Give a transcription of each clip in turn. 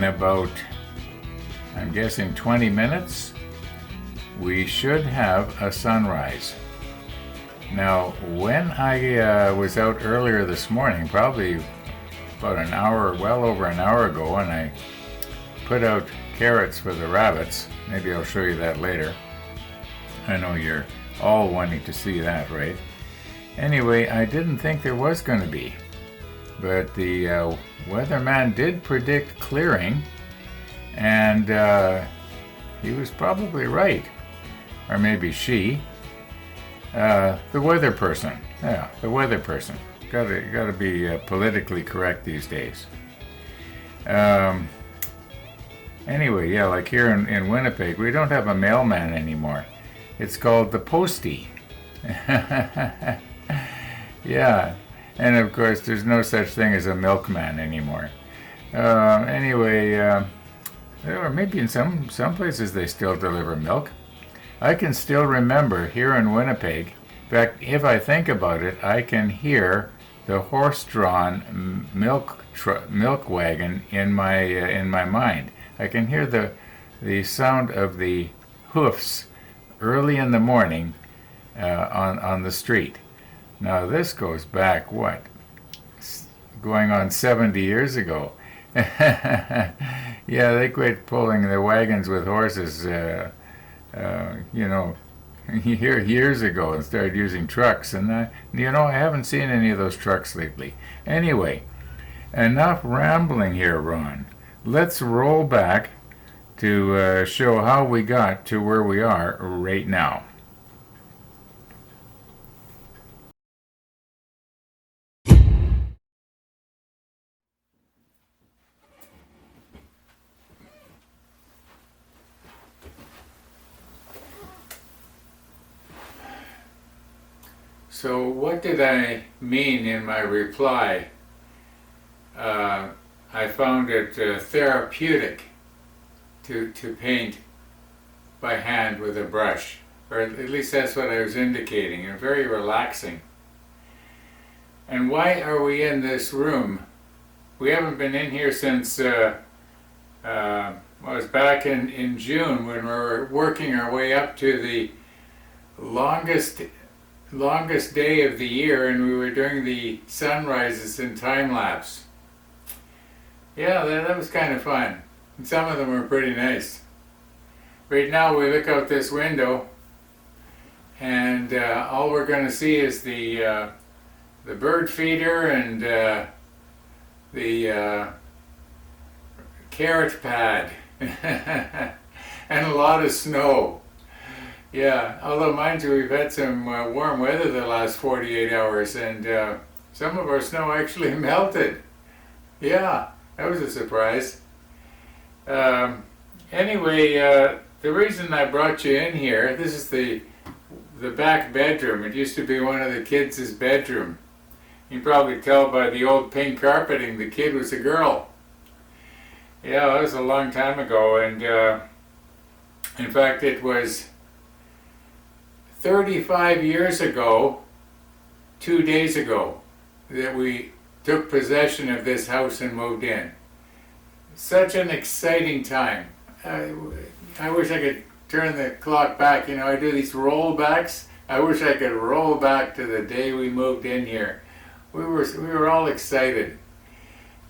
in about, I'm guessing 20 minutes, we should have a sunrise. Now, when I was out earlier this morning, probably about an hour, well over an hour ago, and I put out carrots for the rabbits. Maybe I'll show you that later. I know you're all wanting to see that, right? Anyway, I didn't think there was going to be. But the weatherman did predict clearing, and he was probably right. Or maybe she. The weather person. Yeah, the weather person. Gotta be politically correct these days. Anyway, yeah, like here in Winnipeg, we don't have a mailman anymore. It's called the postie. Yeah, and of course, there's no such thing as a milkman anymore. Anyway, or maybe in some places they still deliver milk. I can still remember here in Winnipeg. In fact, if I think about it, I can hear the horse-drawn milk wagon in my mind. I can hear the sound of the hoofs early in the morning on the street. Now this goes back, what? Going on 70 years ago. Yeah, they quit pulling the wagons with horses, years ago, and started using trucks. And I haven't seen any of those trucks lately. Anyway, enough rambling here, Ron. Let's roll back to show how we got to where we are right now. So what did I mean in my reply? I found it therapeutic to paint by hand with a brush, or at least that's what I was indicating, and very relaxing. And why are we in this room? We haven't been in here since it was back in June, when we were working our way up to the longest day of the year, and we were doing the sunrises in time-lapse. Yeah, that was kind of fun. And some of them were pretty nice. Right now we look out this window, and all we're going to see is the bird feeder and the carrot pad and a lot of snow. Yeah, although mind you, we've had some warm weather the last 48 hours, and some of our snow actually melted. Yeah, that was a surprise. Anyway, the reason I brought you in here, this is the back bedroom. It used to be one of the kids' bedroom. You can probably tell by the old pink carpeting the kid was a girl. Yeah, that was a long time ago, and in fact it was 35 years ago, 2 days ago, that we took possession of this house and moved in. Such an exciting time. I wish I could turn the clock back. I do these rollbacks. I wish I could roll back to the day we moved in here. We were all excited.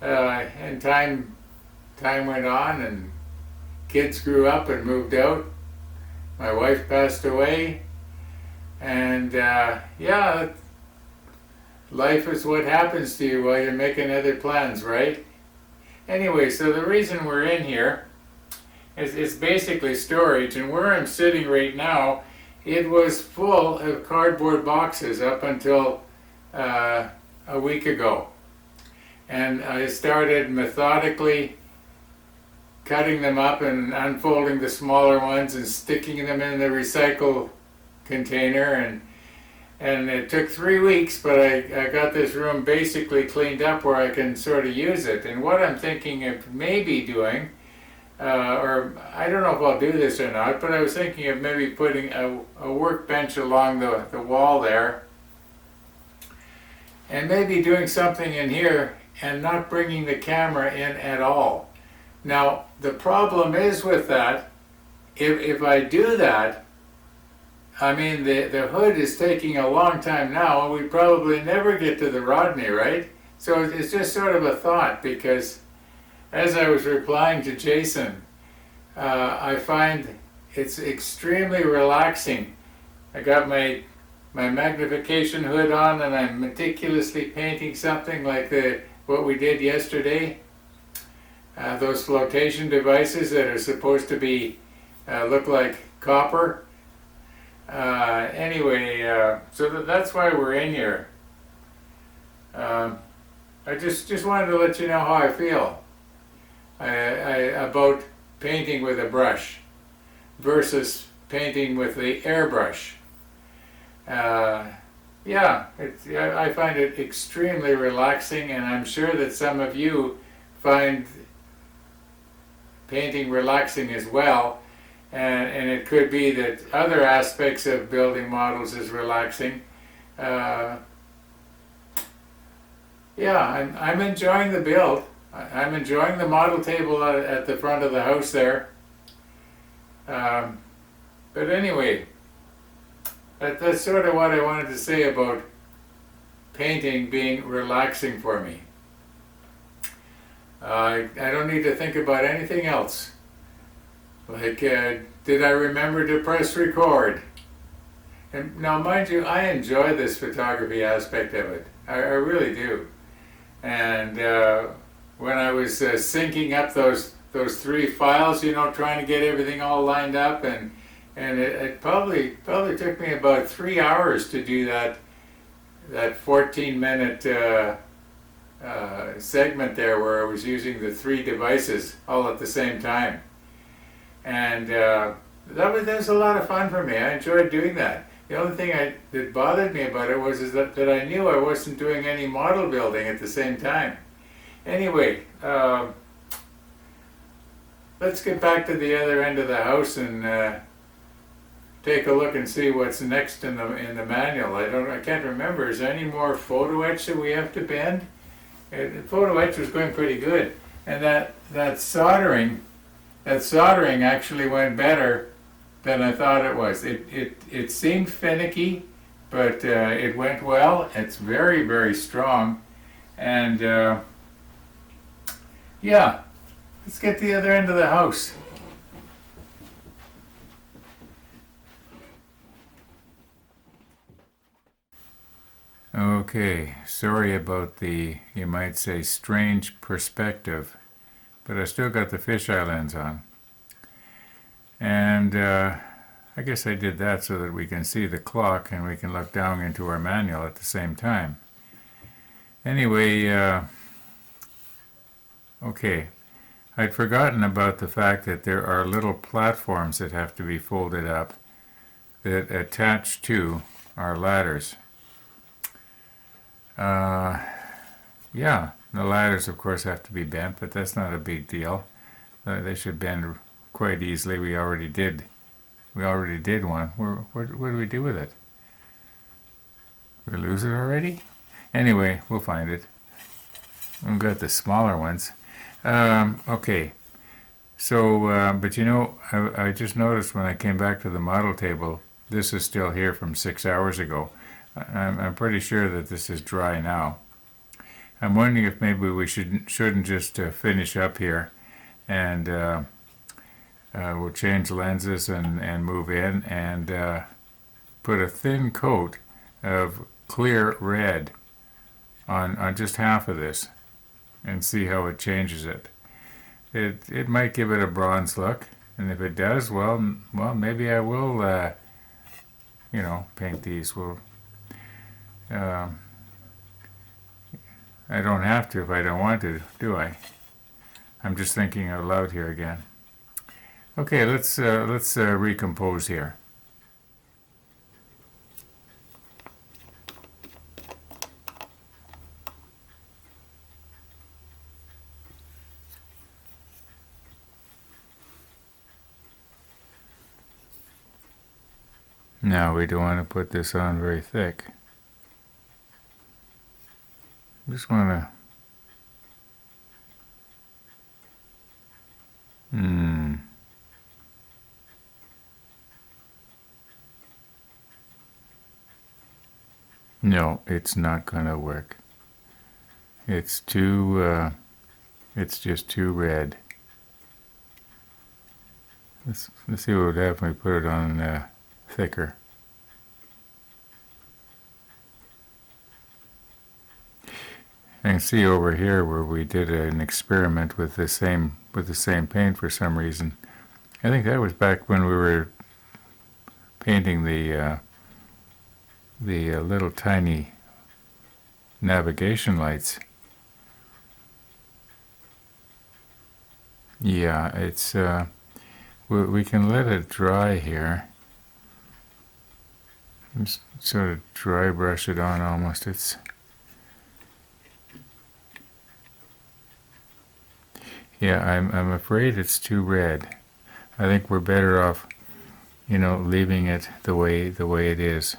And time went on, and kids grew up and moved out. My wife passed away. And yeah, life is what happens to you while you're making other plans, right? Anyway, so the reason we're in here is basically storage, and where I'm sitting right now, it was full of cardboard boxes up until a week ago. And I started methodically cutting them up and unfolding the smaller ones and sticking them in the recycle container, and it took 3 weeks, but I got this room basically cleaned up where I can sort of use it. And what I'm thinking of maybe doing, or I don't know if I'll do this or not, but I was thinking of maybe putting a workbench along the wall there, and maybe doing something in here and not bringing the camera in at all. Now, the problem is with that, if I do that, I mean, the hood is taking a long time now, and we probably never get to the Rodney, right? So it's just sort of a thought, because as I was replying to Jason, I find it's extremely relaxing. I got my magnification hood on, and I'm meticulously painting something like what we did yesterday. Those flotation devices that are supposed to be look like copper. Anyway, so that's why we're in here. I just wanted to let you know how I feel about painting with a brush versus painting with the airbrush. Yeah, I find it extremely relaxing, and I'm sure that some of you find painting relaxing as well, and it could be that other aspects of building models is relaxing. Yeah, I'm enjoying the build. I'm enjoying the model table at the front of the house there. But anyway, that's sort of what I wanted to say about painting being relaxing for me. I don't need to think about anything else. Like, did I remember to press record? And now, mind you, I enjoy this photography aspect of it. I really do. And when I was syncing up those 3 files, you know, trying to get everything all lined up, and it probably took me about 3 hours to do that 14-minute segment there where I was using the 3 devices all at the same time. And that was a lot of fun for me. I enjoyed doing that. The only thing that bothered me about it was that I knew I wasn't doing any model building at the same time. Anyway, let's get back to the other end of the house and take a look and see what's next in the manual. I can't remember. Is there any more photo etch that we have to bend? The photo etch was going pretty good, and that soldering actually went better than I thought it was. It seemed finicky, but it went well. It's very, very strong, and yeah, let's get to the other end of the house. Okay, sorry about the, you might say, strange perspective, but I still got the fisheye lens on. And I guess I did that so that we can see the clock and we can look down into our manual at the same time. Anyway, okay, I'd forgotten about the fact that there are little platforms that have to be folded up that attach to our ladders. Yeah, the ladders of course have to be bent, but that's not a big deal. They should bend quite easily. We already did one. What do we do with it? We lose it already? Anyway, we'll find it. We've got the smaller ones. Okay, so but you know, I just noticed when I came back to the model table, this is still here from 6 hours ago. I'm pretty sure that this is dry now. I'm wondering if maybe we shouldn't just finish up here, and we'll change lenses and move in and put a thin coat of clear red on just half of this and see how it changes it. It might give it a bronze look, and if it does, well maybe I will you know, paint these. I don't have to if I don't want to, do I? I'm just thinking out loud here again. Okay, let's recompose here. Now we don't want to put this on very thick. Just want to Hmm. No, it's not gonna work. It's it's just too red. Let's see what would happen if we put it on thicker. I can see over here where we did an experiment with the same paint for some reason. I think that was back when we were painting the little tiny navigation lights. Yeah, it's we can let it dry here. Just sort of dry brush it on almost. Yeah, I'm afraid it's too red. I think we're better off, leaving it the way it is.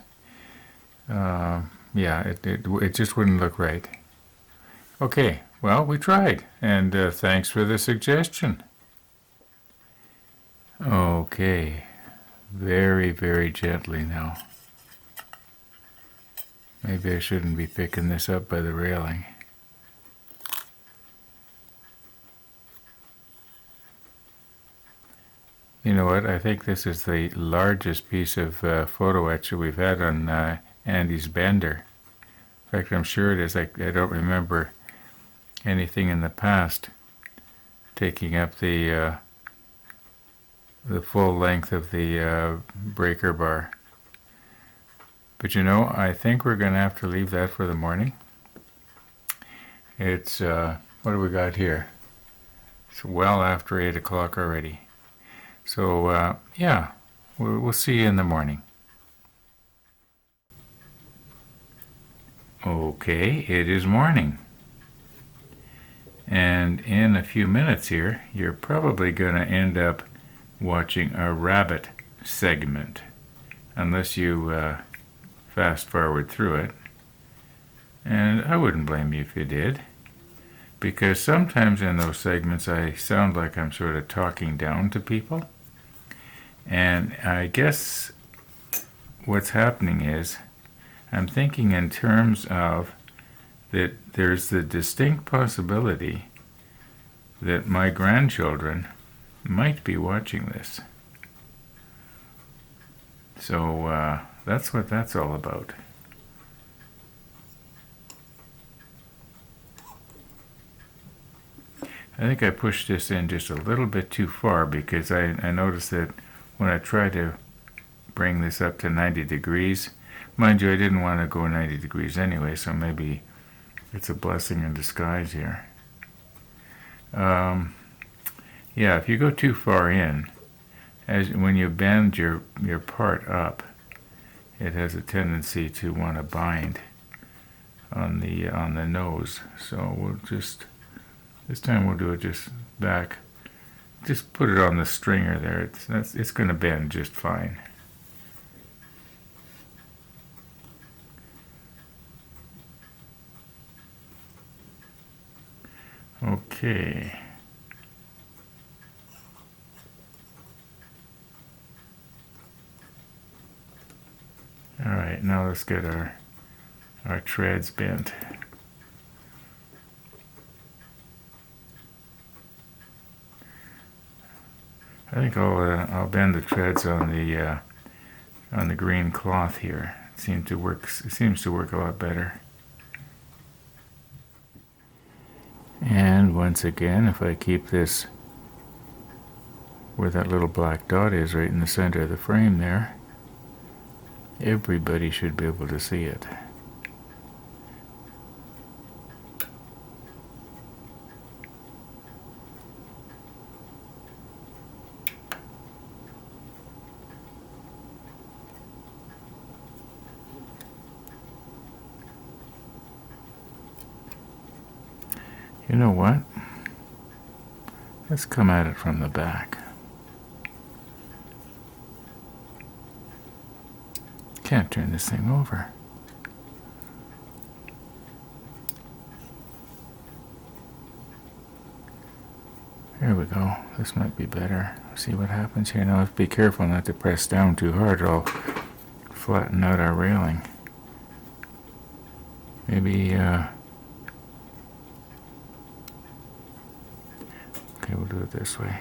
Yeah, it just wouldn't look right. Okay, well, we tried, and thanks for the suggestion. Okay, very, very gently now. Maybe I shouldn't be picking this up by the railing. You know what? I think this is the largest piece of photo etch we've had on Andy's bender. In fact, I'm sure it is. I don't remember anything in the past taking up the full length of the breaker bar. But I think we're going to have to leave that for the morning. It's, what do we got here? It's well after 8 o'clock already. So, yeah, we'll see you in the morning. Okay, it is morning. And in a few minutes here, you're probably going to end up watching a rabbit segment, unless you fast forward through it. And I wouldn't blame you if you did, because sometimes in those segments I sound like I'm sort of talking down to people. And I guess what's happening is I'm thinking in terms of that there's the distinct possibility that my grandchildren might be watching this. So that's what that's all about. I think I pushed this in just a little bit too far, because I noticed that when I try to bring this up to 90 degrees, mind you, I didn't want to go 90 degrees anyway, so maybe it's a blessing in disguise here. Yeah, if you go too far in, when you bend your part up, it has a tendency to want to bind on the nose. So we'll just, this time we'll do it just back. Just put it on the stringer there. It's going to bend just fine. Okay. All right, now let's get our treads bent. I think I'll bend the treads on the green cloth here. It seems to work a lot better. And once again, if I keep this where that little black dot is, right in the center of the frame there, everybody should be able to see it. You know what? Let's come at it from the back. Can't turn this thing over. There we go. This might be better. See what happens here. Now, be careful not to press down too hard, or I'll flatten out our railing. Maybe, okay, we'll do it this way.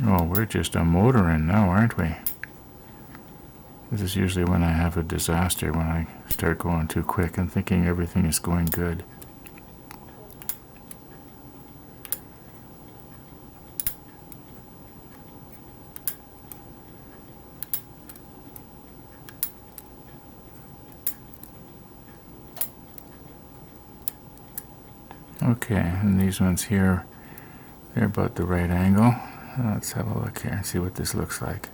Oh, we're just a motoring now, aren't we? This is usually when I have a disaster, when I start going too quick and thinking everything is going good. Okay, and these ones here, they're about the right angle. Let's have a look here and see what this looks like.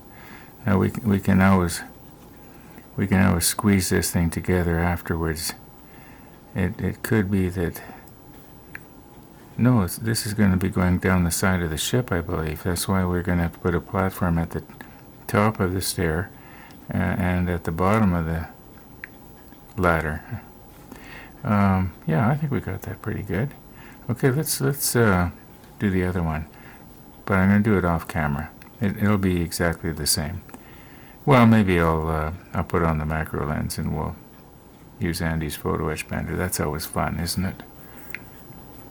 Now we can always squeeze this thing together afterwards. It could be that this is going to be going down the side of the ship, I believe. That's why we're going to have to put a platform at the top of the stair and at the bottom of the ladder. Yeah, I think we got that pretty good. Okay, let's do the other one. But I'm going to do it off camera. It'll be exactly the same. Well, maybe I'll put on the macro lens and we'll use Andy's photo etch bender. That's always fun, isn't it?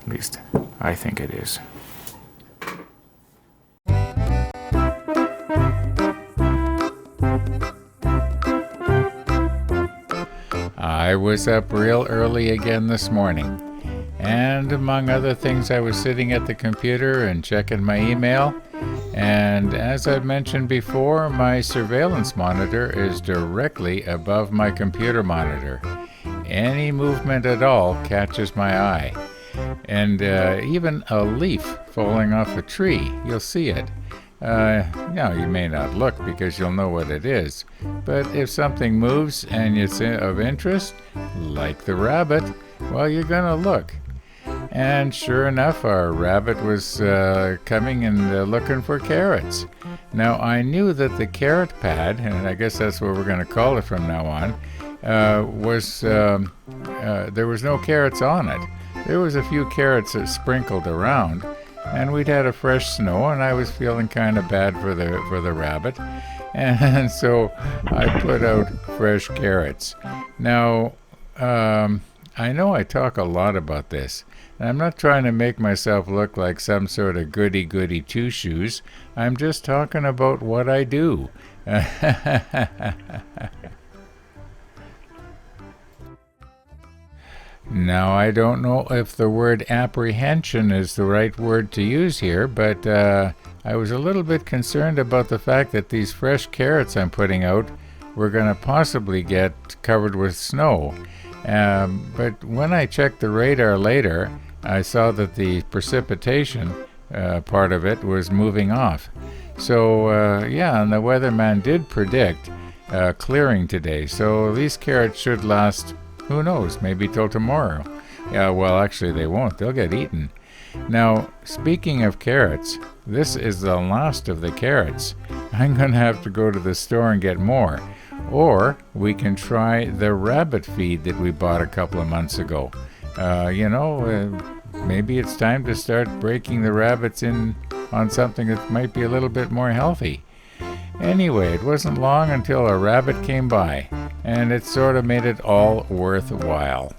At least I think it is. I was up real early again this morning. And among other things, I was sitting at the computer and checking my email. And as I've mentioned before, my surveillance monitor is directly above my computer monitor. Any movement at all catches my eye. And even a leaf falling off a tree, you'll see it. Now, you may not look because you'll know what it is. But if something moves and it's of interest, like the rabbit, well, you're going to look. And sure enough, our rabbit was coming and looking for carrots. Now, I knew that the carrot pad, and I guess that's what we're going to call it from now on, there was no carrots on it. There was a few carrots that sprinkled around, and we'd had a fresh snow, and I was feeling kind of bad for the rabbit, and so I put out fresh carrots. Now, I know I talk a lot about this. I'm not trying to make myself look like some sort of goody-goody two-shoes. I'm just talking about what I do. Now, I don't know if the word apprehension is the right word to use here, but I was a little bit concerned about the fact that these fresh carrots I'm putting out were going to possibly get covered with snow. But when I checked the radar later, I saw that the precipitation part of it was moving off. So, yeah, and the weatherman did predict clearing today. So these carrots should last, who knows, maybe till tomorrow. Yeah, well, actually they won't. They'll get eaten. Now, speaking of carrots, this is the last of the carrots. I'm going to have to go to the store and get more. Or we can try the rabbit feed that we bought a couple of months ago. Maybe it's time to start breaking the rabbits in on something that might be a little bit more healthy. Anyway, it wasn't long until a rabbit came by, and it sort of made it all worthwhile.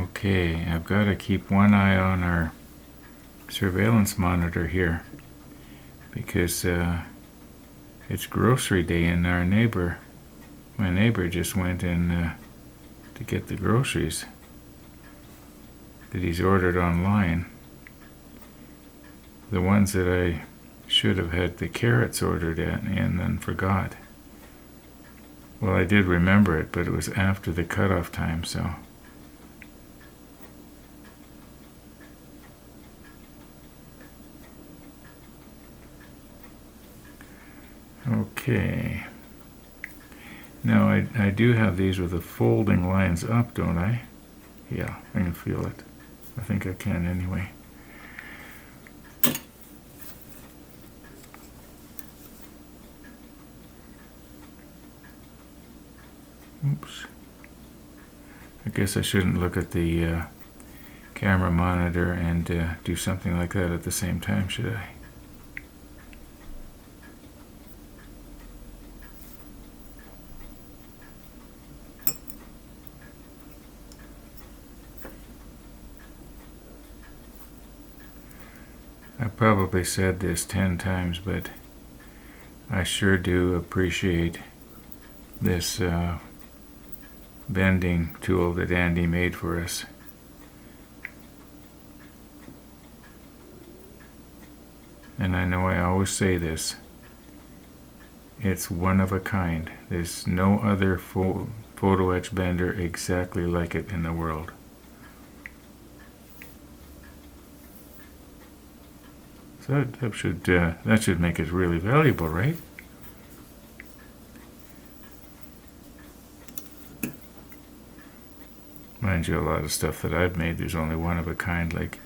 Okay, I've got to keep one eye on our surveillance monitor here because it's grocery day and my neighbor just went in to get the groceries that he's ordered online. The ones that I should have had the carrots ordered at and then forgot. Well, I did remember it, but it was after the cutoff time, so. Okay. Now, I do have these with the folding lines up, don't I? Yeah, I can feel it. I think I can anyway. Oops. I guess I shouldn't look at the camera monitor and do something like that at the same time, should I? I probably said this 10 times, but I sure do appreciate this bending tool that Andy made for us. And I know I always say this, it's one of a kind. There's no other photo etch bender exactly like it in the world. So that should make it really valuable, right? Mind you, a lot of stuff that I've made, there's only one of a kind, like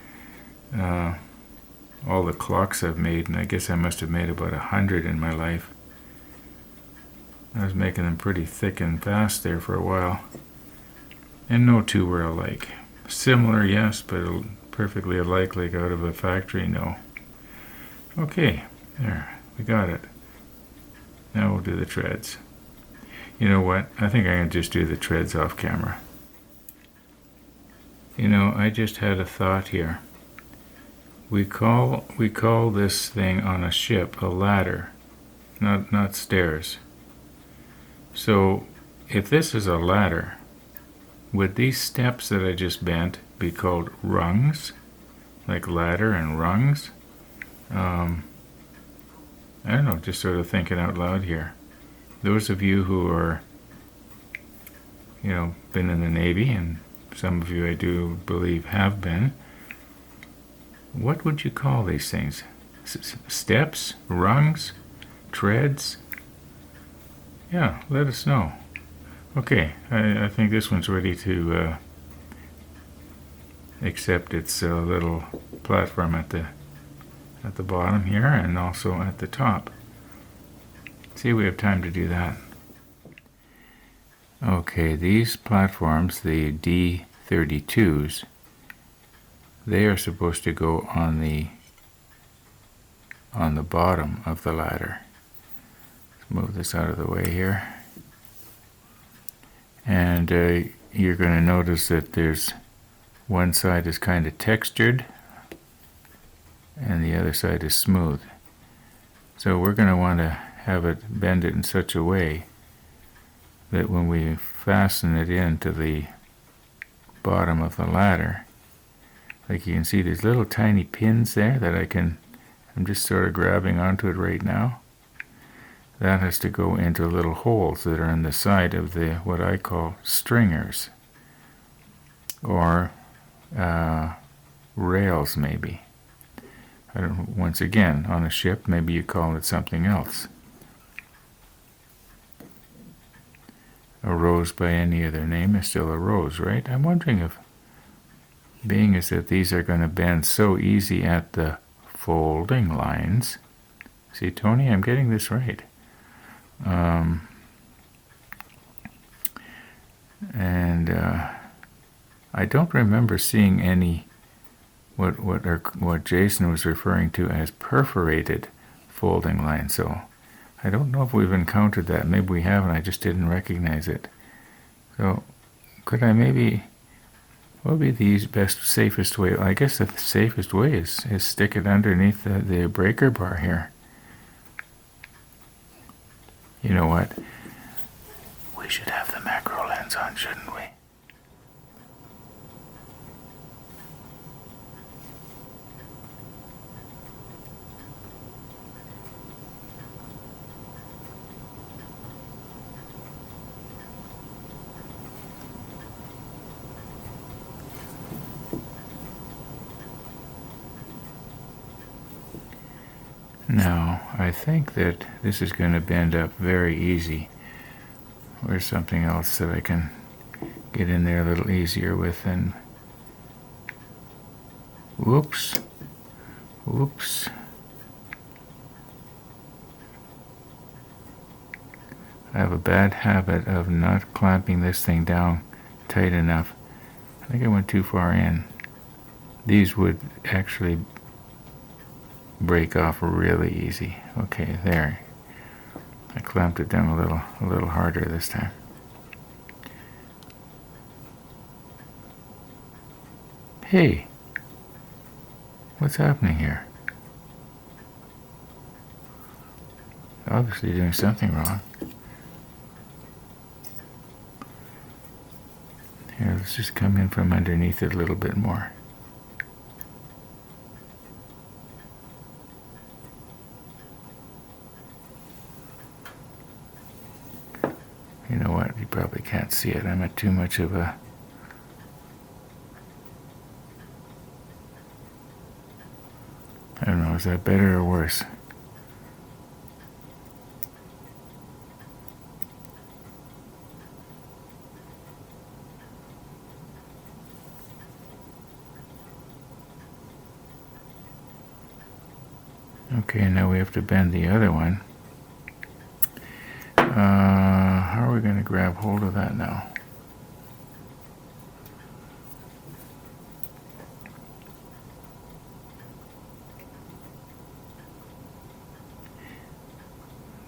all the clocks I've made, and I guess I must have made about 100 in my life. I was making them pretty thick and fast there for a while. And no two were alike. Similar, yes, but perfectly alike, like out of a factory, no. Okay, there, we got it. Now we'll do the treads. You know what? I think I can just do the treads off camera. You know, I just had a thought here. We call this thing on a ship a ladder, not stairs. So if this is a ladder, would these steps that I just bent be called rungs? Like ladder and rungs? I don't know, just sort of thinking out loud here. Those of you who are, been in the Navy, and some of you I do believe have been, what would you call these things? Steps? Rungs? Treads? Yeah, let us know. Okay, I think this one's ready to accept its little platform at the bottom here, and also at the top. See, we have time to do that. Okay, these platforms, the D32s, they are supposed to go on the bottom of the ladder. Let's move this out of the way here. And you're going to notice that there's one side is kind of textured and the other side is smooth. So we're going to want to have it bend it in such a way that when we fasten it into the bottom of the ladder, like you can see there's little tiny pins there that I'm just sort of grabbing onto it right now. That has to go into little holes that are in the side of what I call stringers, or rails maybe. I don't know, once again, on a ship, maybe you call it something else. A rose by any other name is still a rose, right? I'm wondering if, being as that these are going to bend so easy at the folding lines. See, Tony, I'm getting this right. I don't remember seeing any what Jason was referring to as perforated folding lines. So I don't know if we've encountered that. Maybe we have, and I just didn't recognize it. So could I maybe? What would be the safest way? I guess the safest way is stick it underneath the breaker bar here. You know what? We should have the macro lens on, shouldn't we? Now, I think that this is going to bend up very easy. Where's something else that I can get in there a little easier with? And whoops. I have a bad habit of not clamping this thing down tight enough. I think I went too far in. These would actually break off really easy. Okay, there. I clamped it down a little harder this time. Hey, what's happening here? Obviously doing something wrong. Here, let's just come in from underneath it a little bit more. You know what? You probably can't see it. I'm at too much of a... I don't know, is that better or worse? Okay, now we have to bend the other one. How are we going to grab hold of that now?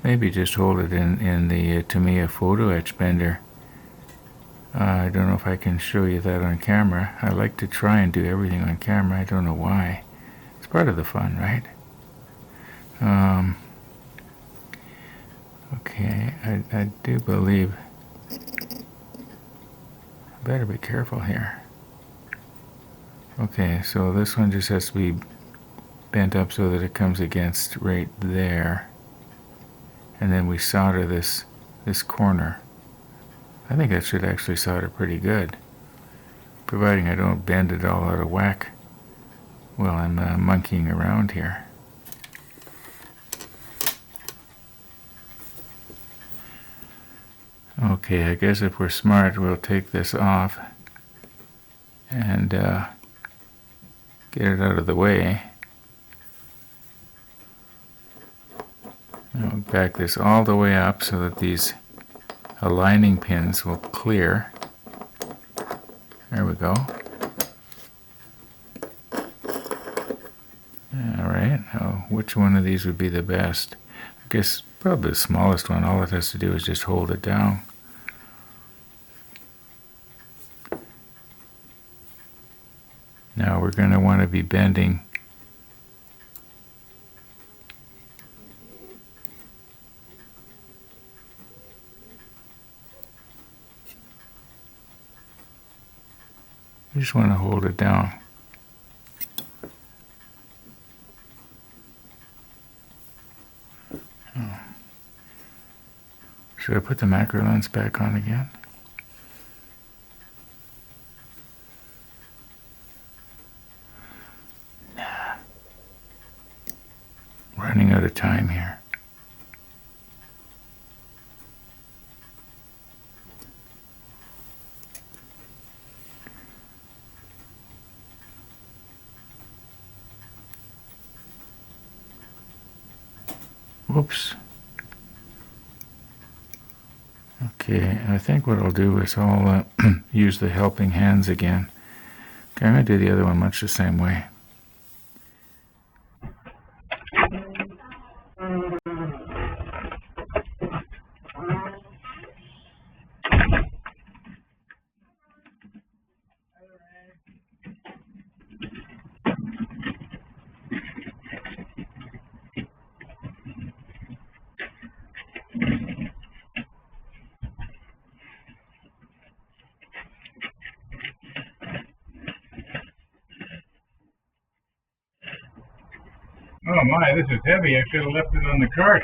Maybe just hold it in the Tamiya photo etch bender. I don't know if I can show you that on camera. I like to try and do everything on camera. I don't know why. It's part of the fun, right? Okay, I do believe... I better be careful here. Okay, so this one just has to be bent up so that it comes against right there. And then we solder this corner. I think that should actually solder pretty good, providing I don't bend it all out of whack while I'm monkeying around here. Okay, I guess if we're smart, we'll take this off and get it out of the way. I'll back this all the way up so that these aligning pins will clear. There we go. Alright, now which one of these would be the best? I guess probably the smallest one. All it has to do is just hold it down. Now we're going to want to be bending you just want to hold it down. Oh. Should I put the macro lens back on again? Nah. Running out of time here. Whoops. Okay, I think what I'll do is I'll use the helping hands again. Okay, I'm going to do the other one much the same way. Oh my, this is heavy. I should have left it on the cart.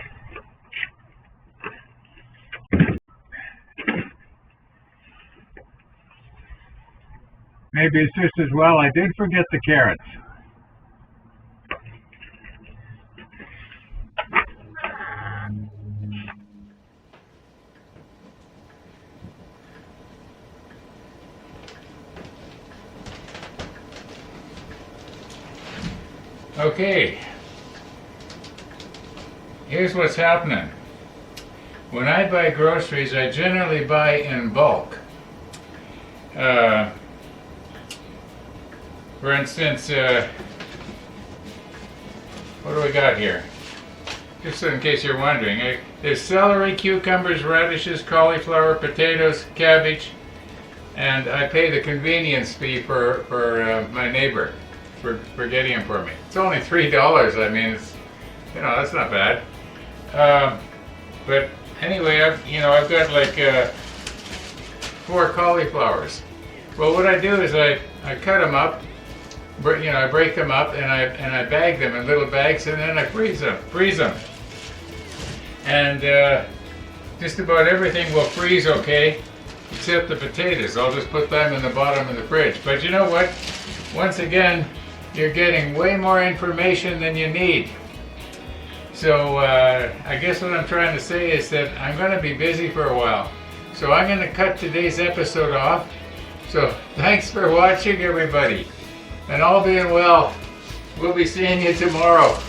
Maybe it's just as well I did forget the carrots. Okay, here's what's happening. When I buy groceries, I generally buy in bulk. For instance, what do we got here? Just in case you're wondering, there's celery, cucumbers, radishes, cauliflower, potatoes, cabbage, and I pay the convenience fee for my neighbor for getting them for me. It's only $3. I mean, it's, you know, that's not bad. But anyway, I've got like 4 cauliflowers. Well, what I do is I cut them up. I break them up and I bag them in little bags, and then I freeze them. And just about everything will freeze okay, except the potatoes. I'll just put them in the bottom of the fridge. But you know what? Once again, you're getting way more information than you need. So I guess what I'm trying to say is that I'm going to be busy for a while. So I'm going to cut today's episode off. So thanks for watching, everybody. And all being well, we'll be seeing you tomorrow.